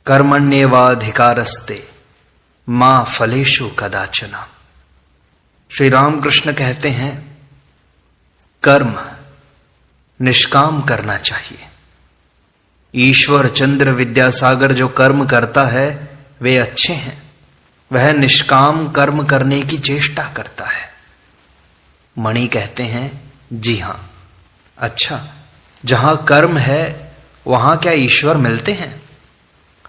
कर्मण्येवाधिकारस्ते मां फलेषु कदाचन। श्री रामकृष्ण कहते हैं कर्म निष्काम करना चाहिए। ईश्वर चंद्र विद्यासागर जो कर्म करता है वे अच्छे हैं, वह निष्काम कर्म करने की चेष्टा करता है। मणि कहते हैं जी हां। अच्छा, जहां कर्म है वहां क्या ईश्वर मिलते हैं?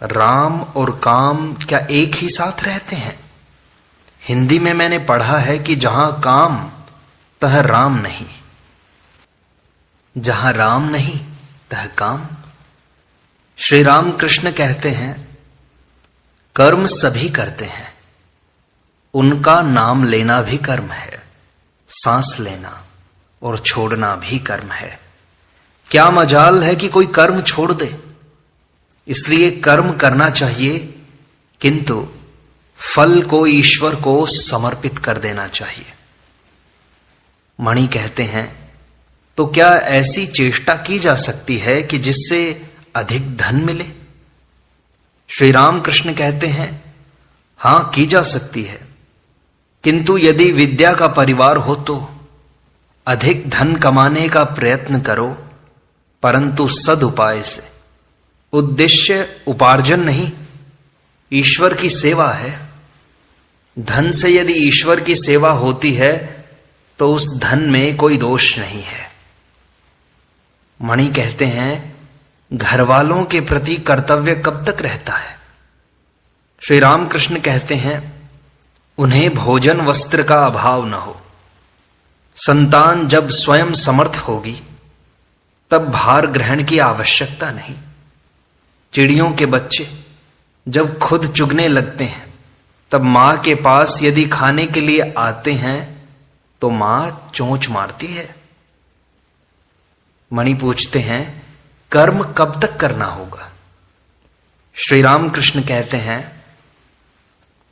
राम और काम क्या एक ही साथ रहते हैं? हिंदी में मैंने पढ़ा है कि जहां काम तह राम नहीं, जहां राम नहीं तह काम। श्री राम कृष्ण कहते हैं कर्म सभी करते हैं, उनका नाम लेना भी कर्म है, सांस लेना और छोड़ना भी कर्म है। क्या मजाल है कि कोई कर्म छोड़ दे। इसलिए कर्म करना चाहिए, किंतु फल को ईश्वर को समर्पित कर देना चाहिए। मणि कहते हैं तो क्या ऐसी चेष्टा की जा सकती है कि जिससे अधिक धन मिले? श्री राम कृष्ण कहते हैं हां, की जा सकती है, किंतु यदि विद्या का परिवार हो तो अधिक धन कमाने का प्रयत्न करो, परंतु सदुपाय से। उद्देश्य उपार्जन नहीं, ईश्वर की सेवा है। धन से यदि ईश्वर की सेवा होती है तो उस धन में कोई दोष नहीं है। मणि कहते हैं घर वालों के प्रति कर्तव्य कब तक रहता है? श्री रामकृष्ण कहते हैं उन्हें भोजन वस्त्र का अभाव न हो। संतान जब स्वयं समर्थ होगी तब भार ग्रहण की आवश्यकता नहीं। चिड़ियों के बच्चे जब खुद चुगने लगते हैं तब मां के पास यदि खाने के लिए आते हैं तो मां चोंच मारती है। मणि पूछते हैं कर्म कब तक करना होगा? श्री रामकृष्ण कहते हैं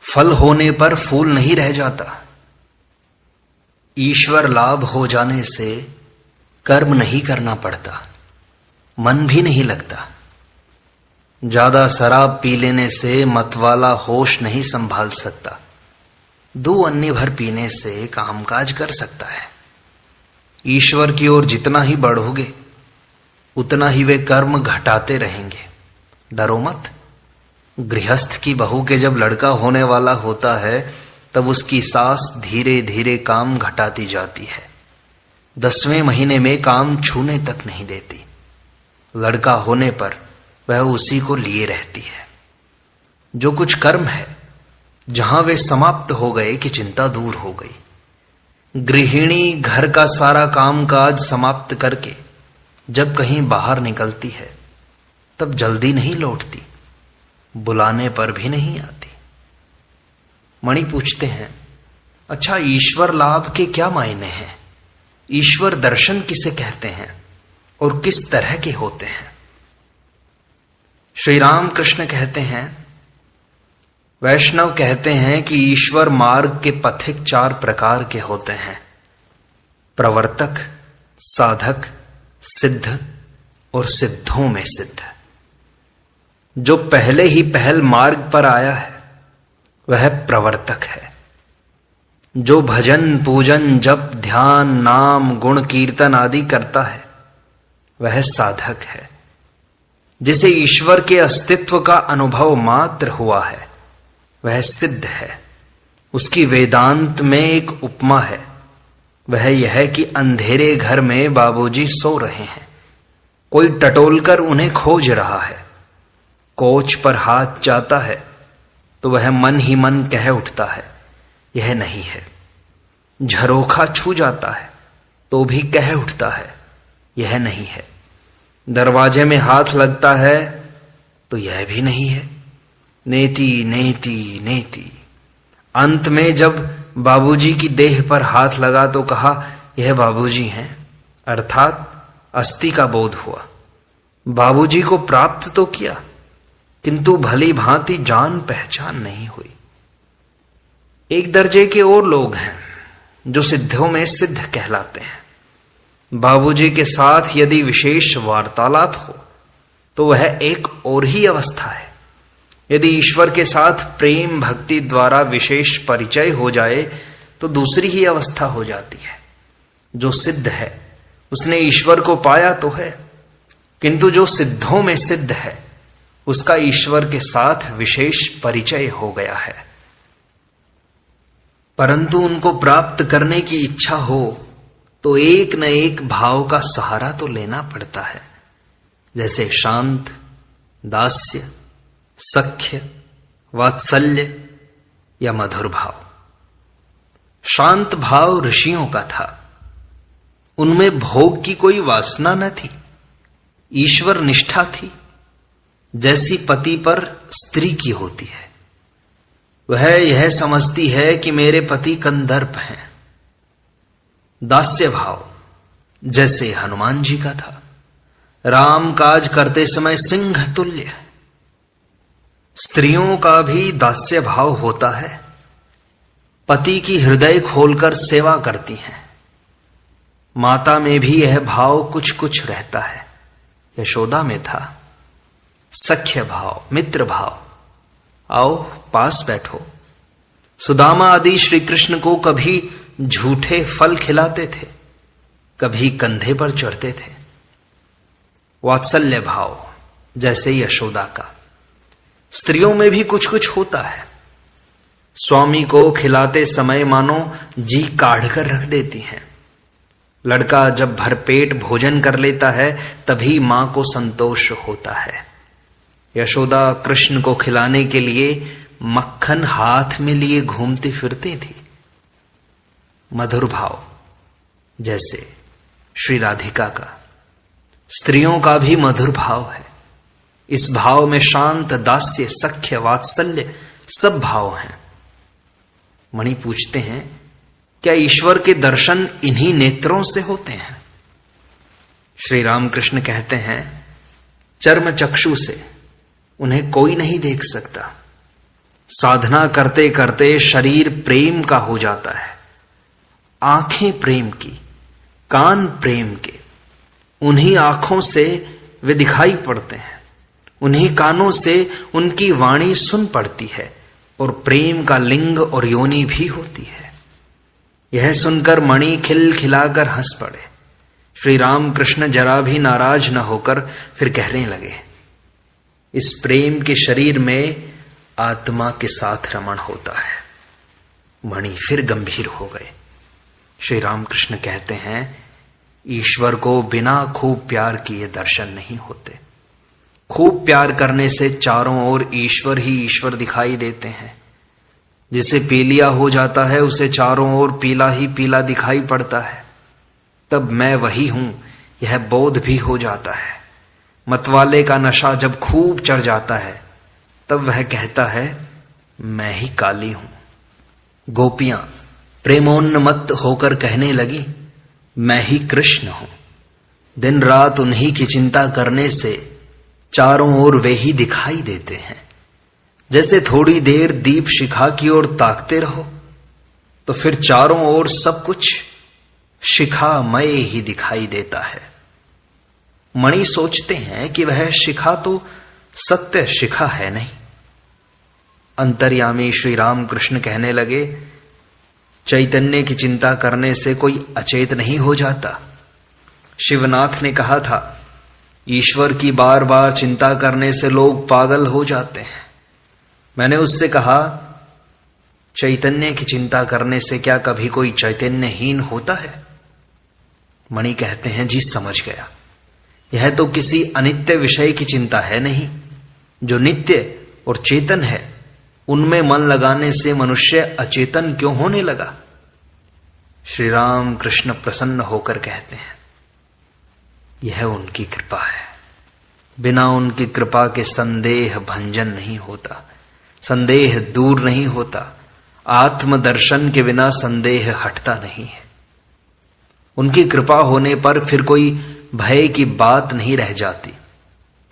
फल होने पर फूल नहीं रह जाता। ईश्वर लाभ हो जाने से कर्म नहीं करना पड़ता, मन भी नहीं लगता। ज्यादा शराब पी लेने से मतवाला होश नहीं संभाल सकता, 2 अन्य भर पीने से कामकाज कर सकता है। ईश्वर की ओर जितना ही बढ़ोगे उतना ही वे कर्म घटाते रहेंगे। डरो मत। गृहस्थ की बहू के जब लड़का होने वाला होता है तब उसकी सास धीरे धीरे काम घटाती जाती है। 10वें महीने में काम छूने तक नहीं देती। लड़का होने पर वह उसी को लिए रहती है। जो कुछ कर्म है जहां वे समाप्त हो गए कि चिंता दूर हो गई। गृहिणी घर का सारा कामकाज समाप्त करके जब कहीं बाहर निकलती है तब जल्दी नहीं लौटती, बुलाने पर भी नहीं आती। मणि पूछते हैं अच्छा, ईश्वर लाभ के क्या मायने हैं? ईश्वर दर्शन किसे कहते हैं और किस तरह के होते हैं? श्री राम कृष्ण कहते हैं वैष्णव कहते हैं कि ईश्वर मार्ग के पथिक 4 प्रकार के होते हैं, प्रवर्तक, साधक, सिद्ध और सिद्धों में सिद्ध। जो पहले ही पहल मार्ग पर आया है वह प्रवर्तक है। जो भजन पूजन जप ध्यान नाम गुण कीर्तन आदि करता है वह साधक है। जिसे ईश्वर के अस्तित्व का अनुभव मात्र हुआ है वह सिद्ध है। उसकी वेदांत में एक उपमा है, वह यह कि अंधेरे घर में बाबूजी सो रहे हैं, कोई टटोलकर उन्हें खोज रहा है। कोच पर हाथ जाता है तो वह मन ही मन कह उठता है यह नहीं है। झरोखा छू जाता है तो भी कह उठता है यह नहीं है। दरवाजे में हाथ लगता है तो यह भी नहीं है। नेति नेति नेति। अंत में जब बाबूजी की देह पर हाथ लगा तो कहा यह बाबूजी हैं, अर्थात अस्थि का बोध हुआ। बाबूजी को प्राप्त तो किया किंतु भली भांति जान पहचान नहीं हुई। एक दर्जे के और लोग हैं जो सिद्धों में सिद्ध कहलाते हैं। बाबूजी के साथ यदि विशेष वार्तालाप हो तो वह एक और ही अवस्था है। यदि ईश्वर के साथ प्रेम भक्ति द्वारा विशेष परिचय हो जाए तो दूसरी ही अवस्था हो जाती है। जो सिद्ध है उसने ईश्वर को पाया तो है, किंतु जो सिद्धों में सिद्ध है उसका ईश्वर के साथ विशेष परिचय हो गया है। परंतु उनको प्राप्त करने की इच्छा हो तो एक न एक भाव का सहारा तो लेना पड़ता है, जैसे शांत, दास्य, सख्य, वात्सल्य या मधुर भाव। शांत भाव ऋषियों का था, उनमें भोग की कोई वासना न थी, ईश्वर निष्ठा थी, जैसी पति पर स्त्री की होती है। वह यह समझती है कि मेरे पति कंदर्प हैं। दास्य भाव जैसे हनुमान जी का था, राम काज करते समय सिंह तुल्य। स्त्रियों का भी दास्य भाव होता है, पति की हृदय खोलकर सेवा करती हैं। माता में भी यह भाव कुछ कुछ रहता है, यशोदा में था। सख्य भाव, मित्र भाव, आओ पास बैठो। सुदामा आदि श्री कृष्ण को कभी झूठे फल खिलाते थे, कभी कंधे पर चढ़ते थे। वात्सल्य भाव जैसे यशोदा का। स्त्रियों में भी कुछ कुछ होता है, स्वामी को खिलाते समय मानो जी काढ़ कर रख देती हैं। लड़का जब भरपेट भोजन कर लेता है तभी मां को संतोष होता है। यशोदा कृष्ण को खिलाने के लिए मक्खन हाथ में लिए घूमती फिरती थी। मधुर भाव जैसे श्री राधिका का। स्त्रियों का भी मधुर भाव है। इस भाव में शांत, दास्य, सख्य, वात्सल्य सब भाव हैं। मणि पूछते हैं, क्या ईश्वर के दर्शन इन्हीं नेत्रों से होते हैं? श्री रामकृष्ण कहते हैं, चर्म चक्षु से उन्हें कोई नहीं देख सकता। साधना करते करते शरीर प्रेम का हो जाता है, आंखें प्रेम की, कान प्रेम के। उन्हीं आंखों से वे दिखाई पड़ते हैं, उन्हीं कानों से उनकी वाणी सुन पड़ती है, और प्रेम का लिंग और योनि भी होती है। यह सुनकर मणि खिलखिलाकर हंस पड़े। श्री रामकृष्ण जरा भी नाराज न होकर फिर कहने लगे, इस प्रेम के शरीर में आत्मा के साथ रमण होता है। मणि फिर गंभीर हो गए। श्री रामकृष्ण कहते हैं, ईश्वर को बिना खूब प्यार किए दर्शन नहीं होते। खूब प्यार करने से चारों ओर ईश्वर ही ईश्वर दिखाई देते हैं। जिसे पीलिया हो जाता है उसे चारों ओर पीला ही पीला दिखाई पड़ता है। तब मैं वही हूं यह बोध भी हो जाता है। मतवाले का नशा जब खूब चढ़ जाता है तब वह कहता है, मैं ही काली हूं। गोपियां प्रेमोन्मत्त होकर कहने लगी, मैं ही कृष्ण हूं। दिन रात उन्हीं की चिंता करने से चारों ओर वे ही दिखाई देते हैं। जैसे थोड़ी देर दीप शिखा की ओर ताकते रहो तो फिर चारों ओर सब कुछ शिखामय ही दिखाई देता है। मणि सोचते हैं कि वह शिखा तो सत्य शिखा है नहीं। अंतर्यामी श्री रामकृष्ण कहने लगे, चैतन्य की चिंता करने से कोई अचेत नहीं हो जाता। शिवनाथ ने कहा था, ईश्वर की बार बार चिंता करने से लोग पागल हो जाते हैं। मैंने उससे कहा, चैतन्य की चिंता करने से क्या कभी कोई चैतन्यहीन होता है? मणि कहते हैं, जी समझ गया। यह तो किसी अनित्य विषय की चिंता है नहीं। जो नित्य और चेतन है उनमें मन लगाने से मनुष्य अचेतन क्यों होने लगा? श्री राम कृष्ण प्रसन्न होकर कहते हैं, यह उनकी कृपा है। बिना उनकी कृपा के संदेह भंजन नहीं होता, संदेह दूर नहीं होता। आत्मदर्शन के बिना संदेह हटता नहीं है। उनकी कृपा होने पर फिर कोई भय की बात नहीं रह जाती।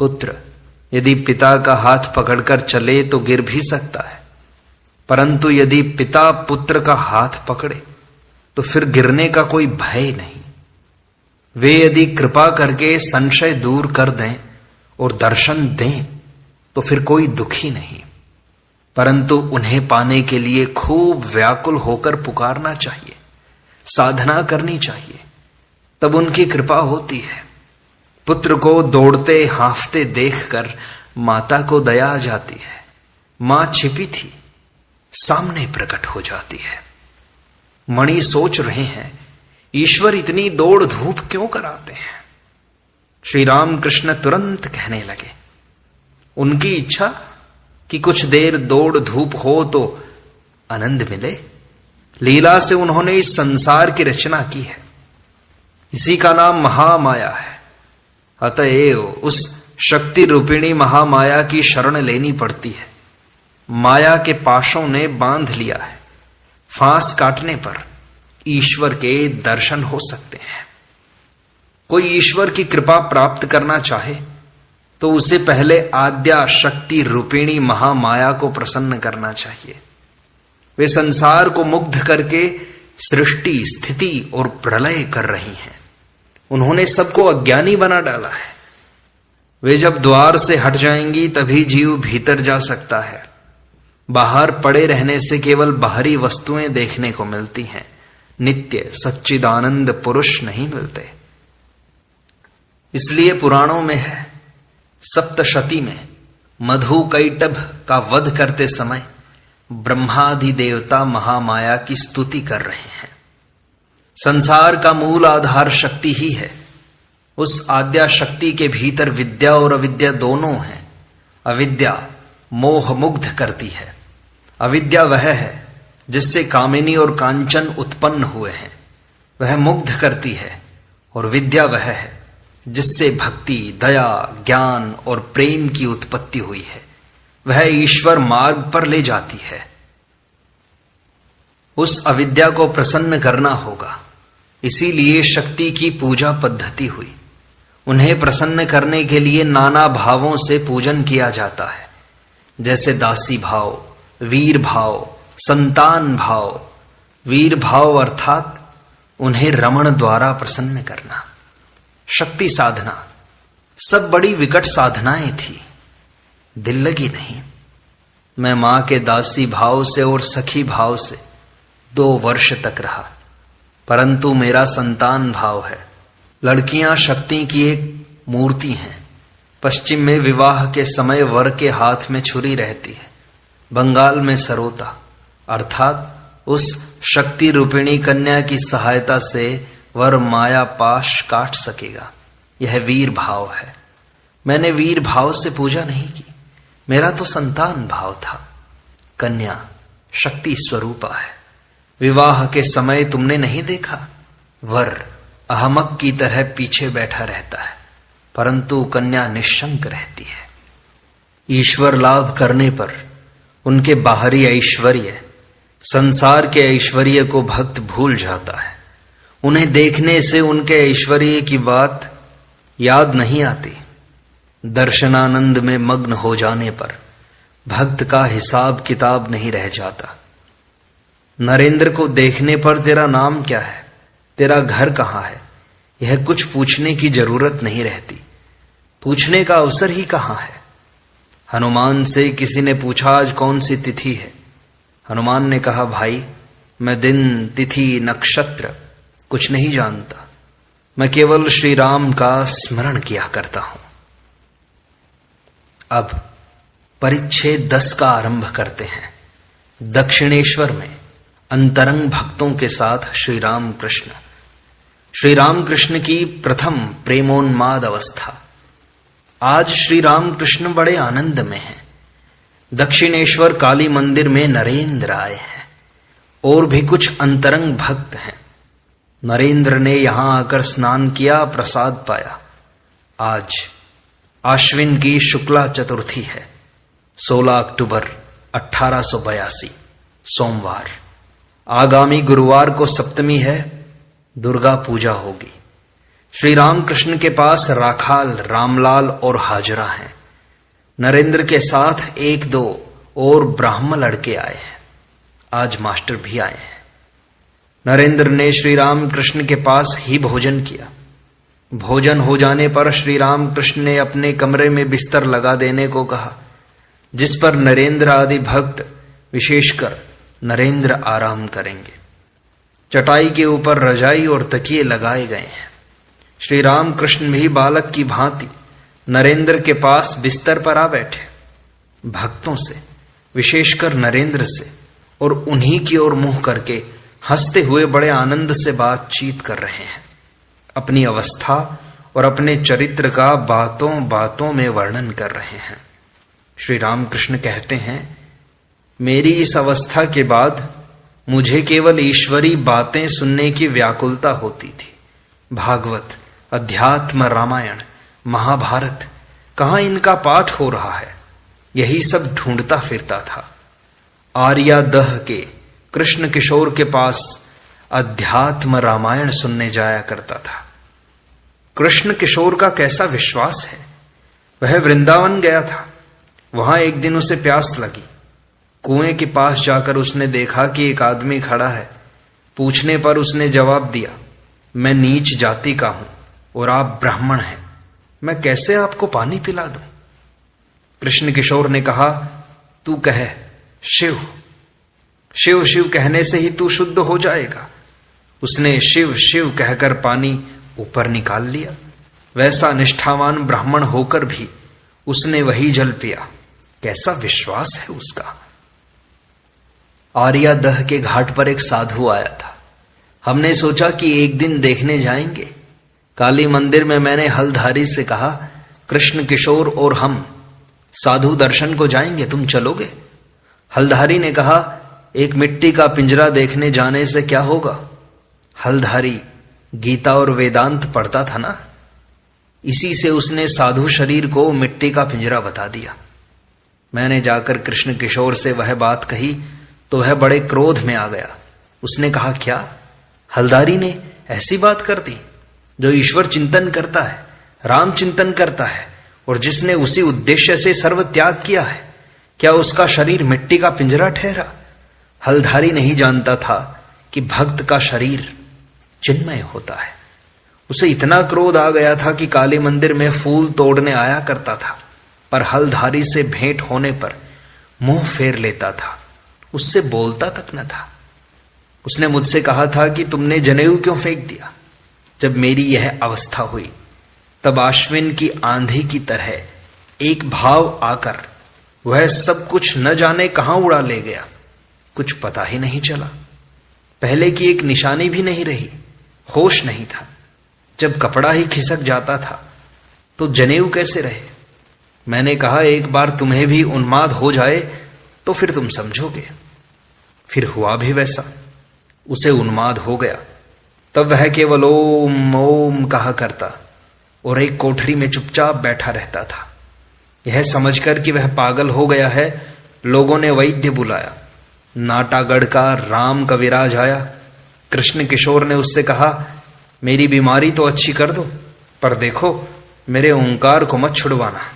पुत्र यदि पिता का हाथ पकड़कर चले तो गिर भी सकता है, परंतु यदि पिता पुत्र का हाथ पकड़े तो फिर गिरने का कोई भय नहीं। वे यदि कृपा करके संशय दूर कर दें और दर्शन दें तो फिर कोई दुखी नहीं। परंतु उन्हें पाने के लिए खूब व्याकुल होकर पुकारना चाहिए, साधना करनी चाहिए, तब उनकी कृपा होती है। पुत्र को दौड़ते हाँफते देखकर माता को दया आ जाती है। मां छिपी थी, सामने प्रकट हो जाती है। मणि सोच रहे हैं, ईश्वर इतनी दौड़ धूप क्यों कराते हैं? श्री राम कृष्ण तुरंत कहने लगे, उनकी इच्छा कि कुछ देर दौड़ धूप हो तो आनंद मिले। लीला से उन्होंने इस संसार की रचना की है, इसी का नाम महामाया है। अतएव उस शक्ति रूपिणी महामाया की शरण लेनी पड़ती है। माया के पाशों ने बांध लिया है, फांस काटने पर ईश्वर के दर्शन हो सकते हैं। कोई ईश्वर की कृपा प्राप्त करना चाहे तो उसे पहले आद्या शक्ति रूपिणी महामाया को प्रसन्न करना चाहिए। वे संसार को मुग्ध करके सृष्टि, स्थिति और प्रलय कर रही हैं। उन्होंने सबको अज्ञानी बना डाला है। वे जब द्वार से हट जाएंगी तभी जीव भीतर जा सकता है। बाहर पड़े रहने से केवल बाहरी वस्तुएं देखने को मिलती हैं, नित्य सच्चिदानंद पुरुष नहीं मिलते। इसलिए पुराणों में है, सप्तशती में मधु कैटभ का वध करते समय ब्रह्मादि देवता महामाया की स्तुति कर रहे हैं। संसार का मूल आधार शक्ति ही है। उस आद्या शक्ति के भीतर विद्या और अविद्या दोनों हैं। अविद्या मोह मुग्ध करती है। अविद्या वह है जिससे कामिनी और कांचन उत्पन्न हुए हैं, वह मुग्ध करती है। और विद्या वह है जिससे भक्ति, दया, ज्ञान और प्रेम की उत्पत्ति हुई है, वह ईश्वर मार्ग पर ले जाती है। उस अविद्या को प्रसन्न करना होगा, इसीलिए शक्ति की पूजा पद्धति हुई। उन्हें प्रसन्न करने के लिए नाना भावों से पूजन किया जाता है, जैसे दासी भाव, वीर भाव, संतान भाव। वीर भाव अर्थात उन्हें रमण द्वारा प्रसन्न करना। शक्ति साधना सब बड़ी विकट साधनाएं थी, दिल लगी नहीं। मैं मां के दासी भाव से और सखी भाव से 2 वर्ष तक रहा, परंतु मेरा संतान भाव है। लड़कियां शक्ति की एक मूर्ति हैं। पश्चिम में विवाह के समय वर के हाथ में छुरी रहती है, बंगाल में सरोता, अर्थात उस शक्ति रूपिणी कन्या की सहायता से वर माया पाश काट सकेगा। यह वीर भाव है। मैंने वीर भाव से पूजा नहीं की, मेरा तो संतान भाव था। कन्या शक्ति स्वरूपा है। विवाह के समय तुमने नहीं देखा, वर अहमक की तरह पीछे बैठा रहता है, परंतु कन्या निश्शंक रहती है। ईश्वर लाभ करने पर उनके बाहरी ऐश्वर्य, संसार के ऐश्वर्य को भक्त भूल जाता है। उन्हें देखने से उनके ऐश्वर्य की बात याद नहीं आती। दर्शनानंद में मग्न हो जाने पर भक्त का हिसाब किताब नहीं रह जाता। नरेंद्र को देखने पर तेरा नाम क्या है, तेरा घर कहाँ है, यह कुछ पूछने की जरूरत नहीं रहती। पूछने का अवसर ही कहाँ है। हनुमान से किसी ने पूछा आज कौन सी तिथि है। हनुमान ने कहा, भाई मैं दिन, तिथि, नक्षत्र कुछ नहीं जानता, मैं केवल श्री राम का स्मरण किया करता हूं। अब परिच्छेद 10 का आरंभ करते हैं। दक्षिणेश्वर में अंतरंग भक्तों के साथ श्री राम कृष्ण। श्री राम कृष्ण की प्रथम प्रेमोन्माद अवस्था। आज श्री राम कृष्ण बड़े आनंद में हैं। दक्षिणेश्वर काली मंदिर में नरेंद्र आए हैं और भी कुछ अंतरंग भक्त हैं। नरेंद्र ने यहां आकर स्नान किया, प्रसाद पाया। आज आश्विन की शुक्ला चतुर्थी है, 16 अक्टूबर 1882 सोमवार। आगामी गुरुवार को सप्तमी है, दुर्गा पूजा होगी। श्री राम कृष्ण के पास राखाल, रामलाल और हाजरा हैं। नरेंद्र के साथ 1-2 और ब्राह्मण लड़के आए हैं। आज मास्टर भी आए हैं। नरेंद्र ने श्री राम कृष्ण के पास ही भोजन किया। भोजन हो जाने पर श्री राम कृष्ण ने अपने कमरे में बिस्तर लगा देने को कहा। जिस पर नरेंद्र आदि भक्त, विशेषकर नरेंद्र आराम करेंगे। चटाई के ऊपर रजाई और तकिए लगाए गए हैं। श्री राम कृष्ण भी बालक की भांति नरेंद्र के पास बिस्तर पर आ बैठे। भक्तों से, विशेषकर नरेंद्र से, और उन्हीं की ओर मुंह करके हंसते हुए बड़े आनंद से बातचीत कर रहे हैं। अपनी अवस्था और अपने चरित्र का बातों बातों में वर्णन कर रहे हैं। श्री रामकृष्ण कहते हैं, मेरी इस अवस्था के बाद मुझे केवल ईश्वरी बातें सुनने की व्याकुलता होती थी। भागवत, अध्यात्म, रामायण, महाभारत, कहाँ इनका पाठ हो रहा है, यही सब ढूंढता फिरता था। आर्यादह के कृष्ण किशोर के पास अध्यात्म रामायण सुनने जाया करता था। कृष्ण किशोर का कैसा विश्वास है। वह वृंदावन गया था। वहां एक दिन उसे प्यास लगी। कुएं के पास जाकर उसने देखा कि एक आदमी खड़ा है। पूछने पर उसने जवाब दिया, मैं नीच जाति का हूं और आप ब्राह्मण हैं, मैं कैसे आपको पानी पिला दूं। कृष्ण किशोर ने कहा, तू कह शिव, शिव शिव कहने से ही तू शुद्ध हो जाएगा। उसने शिव शिव कहकर पानी ऊपर निकाल लिया। वैसा निष्ठावान ब्राह्मण होकर भी उसने वही जल पिया। कैसा विश्वास है उसका। आर्यादह के घाट पर एक साधु आया था। हमने सोचा कि एक दिन देखने जाएंगे। काली मंदिर में मैंने हलधारी से कहा, कृष्ण किशोर और हम साधु दर्शन को जाएंगे, तुम चलोगे? हलधारी ने कहा, एक मिट्टी का पिंजरा देखने जाने से क्या होगा। हलधारी गीता और वेदांत पढ़ता था ना, इसी से उसने साधु शरीर को मिट्टी का पिंजरा बता दिया। मैंने जाकर कृष्ण किशोर से वह बात कही तो वह बड़े क्रोध में आ गया। उसने कहा, क्या हलधारी ने ऐसी बात कर दी? जो ईश्वर चिंतन करता है, राम चिंतन करता है और जिसने उसी उद्देश्य से सर्व त्याग किया है, क्या उसका शरीर मिट्टी का पिंजरा ठहरा? हलधारी नहीं जानता था कि भक्त का शरीर चिन्मय होता है। उसे इतना क्रोध आ गया था कि काली मंदिर में फूल तोड़ने आया करता था, पर हलधारी से भेंट होने पर मुंह फेर लेता था, उससे बोलता तक न था। उसने मुझसे कहा था कि तुमने जनेऊ क्यों फेंक दिया। जब मेरी यह अवस्था हुई तब आश्विन की आंधी की तरह एक भाव आकर वह सब कुछ न जाने कहां उड़ा ले गया, कुछ पता ही नहीं चला। पहले की एक निशानी भी नहीं रही, होश नहीं था। जब कपड़ा ही खिसक जाता था तो जनेऊ कैसे रहे। मैंने कहा, एक बार तुम्हें भी उन्माद हो जाए तो फिर तुम समझोगे। फिर हुआ भी वैसा, उसे उन्माद हो गया। तब वह केवल ओम ओम कहा करता और एक कोठरी में चुपचाप बैठा रहता था। यह समझकर कि वह पागल हो गया है, लोगों ने वैद्य बुलाया। नाटागढ़ का राम कविराज आया। कृष्ण किशोर ने उससे कहा, मेरी बीमारी तो अच्छी कर दो, पर देखो मेरे ओंकार को मत छुड़वाना।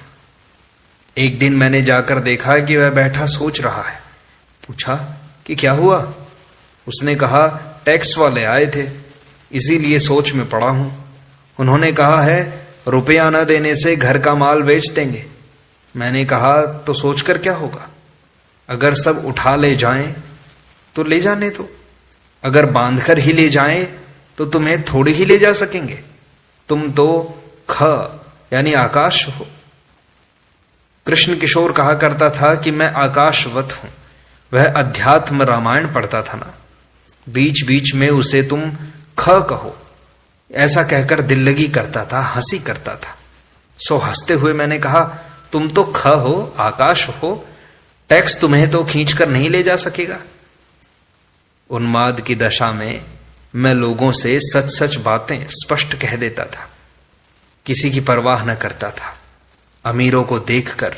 एक दिन मैंने जाकर देखा कि वह बैठा सोच रहा है। पूछा कि क्या हुआ। उसने कहा, टैक्स वाले आए थे, इसीलिए सोच में पड़ा हूं। उन्होंने कहा है रुपया न देने से घर का माल बेच देंगे। मैंने कहा, तो सोचकर क्या होगा। अगर सब उठा ले जाएं तो ले जाने दो, अगर बांधकर ही ले जाएं तो तुम्हें थोड़ी ही ले जा सकेंगे। तुम तो ख यानी आकाश हो। कृष्ण किशोर कहा करता था कि मैं आकाशवत हूं। वह अध्यात्म रामायण पढ़ता था ना, बीच बीच में उसे तुम ख कहो, ऐसा कहकर दिल लगी करता था, हंसी करता था। सो हंसते हुए मैंने कहा, तुम तो ख हो, आकाश हो, टैक्स तुम्हें तो खींचकर नहीं ले जा सकेगा। उन्माद की दशा में मैं लोगों से सच सच बातें स्पष्ट कह देता था, किसी की परवाह न करता था। अमीरों को देखकर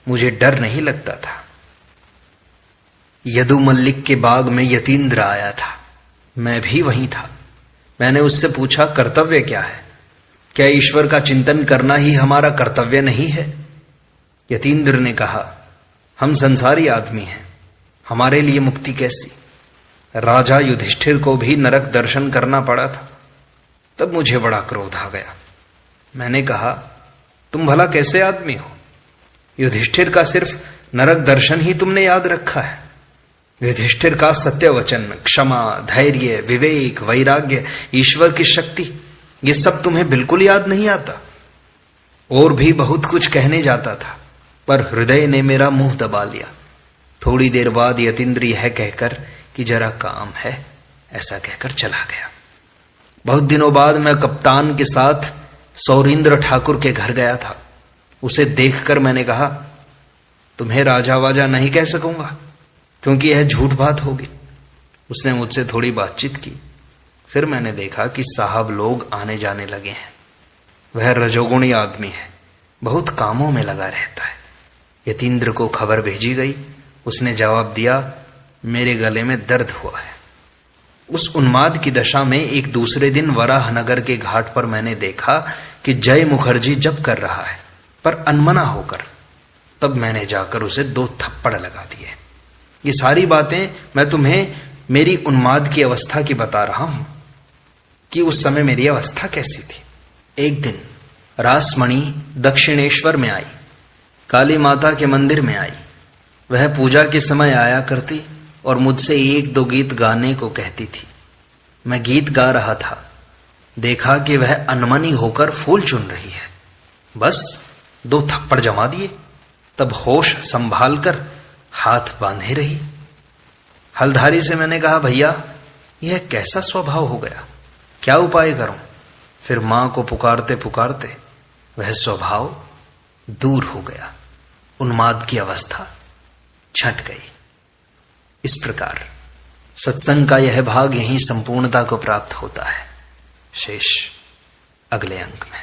मुझे डर नहीं लगता था। यदु मल्लिक के बाग में यतीन्द्र आया था, मैं भी वहीं था। मैंने उससे पूछा, कर्तव्य क्या है? क्या ईश्वर का चिंतन करना ही हमारा कर्तव्य नहीं है? यतीन्द्र ने कहा, हम संसारी आदमी हैं, हमारे लिए मुक्ति कैसी? राजा युधिष्ठिर को भी नरक दर्शन करना पड़ा था। तब मुझे बड़ा क्रोध आ गया। मैंने कहा, तुम भला कैसे आदमी हो? युधिष्ठिर का सिर्फ नरक दर्शन ही तुमने याद रखा है। युधिष्ठिर का सत्य वचन, क्षमा, धैर्य, विवेक, वैराग्य, ईश्वर की शक्ति, ये सब तुम्हें बिल्कुल याद नहीं आता। और भी बहुत कुछ कहने जाता था, पर हृदय ने मेरा मुंह दबा लिया। थोड़ी देर बाद यतीन्द्र यह कहकर कि जरा काम है, ऐसा कहकर चला गया। बहुत दिनों बाद मैं कप्तान के साथ सौरींद्र ठाकुर के घर गया था। उसे देखकर मैंने कहा, तुम्हें राजा वाजा नहीं कह सकूंगा, क्योंकि यह झूठ बात होगी। उसने मुझसे थोड़ी बातचीत की। फिर मैंने देखा कि साहब लोग आने जाने लगे हैं। वह रजोगुणी आदमी है, बहुत कामों में लगा रहता है। यतीन्द्र को खबर भेजी गई। उसने जवाब दिया, मेरे गले में दर्द हुआ है। उस उन्माद की दशा में एक दूसरे दिन वराहनगर के घाट पर मैंने देखा कि जय मुखर्जी जप कर रहा है, पर अनमना होकर। तब मैंने जाकर उसे 2 थप्पड़ लगा दिए। ये सारी बातें मैं तुम्हें मेरी उन्माद की अवस्था की बता रहा हूं कि उस समय मेरी अवस्था कैसी थी। एक दिन रासमणि दक्षिणेश्वर में आई, काली माता के मंदिर में आई। वह पूजा के समय आया करती और मुझसे 1-2 गीत गाने को कहती थी। मैं गीत गा रहा था, देखा कि वह अनमनी होकर फूल चुन रही है। बस 2 थप्पड़ जमा दिए। तब होश संभाल कर हाथ बांधे रही। हलधारी से मैंने कहा, भैया यह कैसा स्वभाव हो गया, क्या उपाय करूं? फिर मां को पुकारते पुकारते वह स्वभाव दूर हो गया। उन्माद की अवस्था छंट गई। इस प्रकार सत्संग का यह भाग यहीं संपूर्णता को प्राप्त होता है। शेष अगले अंक में।